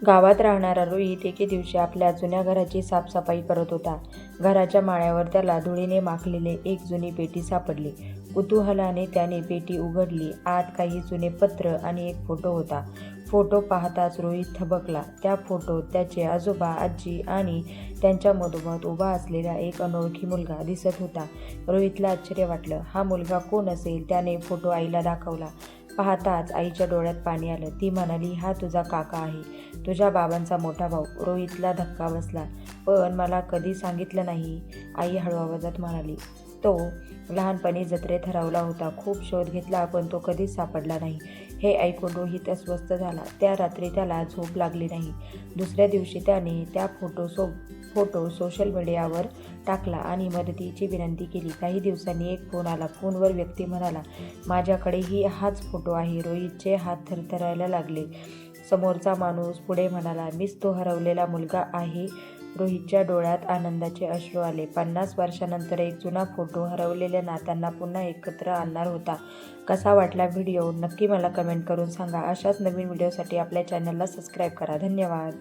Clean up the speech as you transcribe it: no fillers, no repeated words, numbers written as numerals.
गावात राहणारा रोहित एके दिवशी आपल्या जुन्या घराची साफसफाई करत होता. घराच्या माळ्यावर त्याला धुळीने माखलेली एक जुनी पेटी सापडली. कुतूहलाने त्याने पेटी उघडली. आत काही जुने पत्र आणि एक फोटो होता. फोटो पाहताच रोहित थबकला. त्या फोटोत त्याचे आजोबा, आजी आणि त्यांच्या मधोमध उभा असलेला एक अनोळखी मुलगा दिसत होता. रोहितला आश्चर्य वाटलं. हा मुलगा कोण असेल? त्याने फोटो आईला दाखवला. पाहताच आईच्या डोळ्यात पाणी आलं. ती म्हणाली, हा तुझा काका आहे, तुझ्या बाबांचा मोठा भाऊ. रोहितला धक्का बसला. पण मला कधी सांगितलं नाही, आई हळू आवाजात म्हणाली. तो लहानपणी जत्रेत हरवला होता. खूप शोध घेतला पण तो कधीच सापडला नाही. हे ऐकून रोहित अस्वस्थ झाला. त्या रात्री त्याला झोप लागली नाही. दुसऱ्या दिवशी त्याने त्या फोटो सोशल मीडियावर टाकला आणि मदतीची विनंती केली. काही दिवसांनी एक फोन आला. फोनवर व्यक्ती म्हणाला, माझ्याकडेही हाच फोटो आहे. रोहितचे हात थरथरायला लागले. समोरचा माणूस पुढे म्हणाला, मीच तो हरवलेला मुलगा आहे. रोहितच्या डोळ्यात आनंदाचे अश्रू आले. 50 वर्षांनंतर एक जुना फोटो हरवलेल्या नात्यांना पुन्हा एकत्र आणणार होता. कसा वाटला व्हिडिओ? नक्की मला कमेंट करून सांगा. अशाच नवीन व्हिडिओसाठी आपल्या चॅनलला सबस्क्राईब करा. धन्यवाद.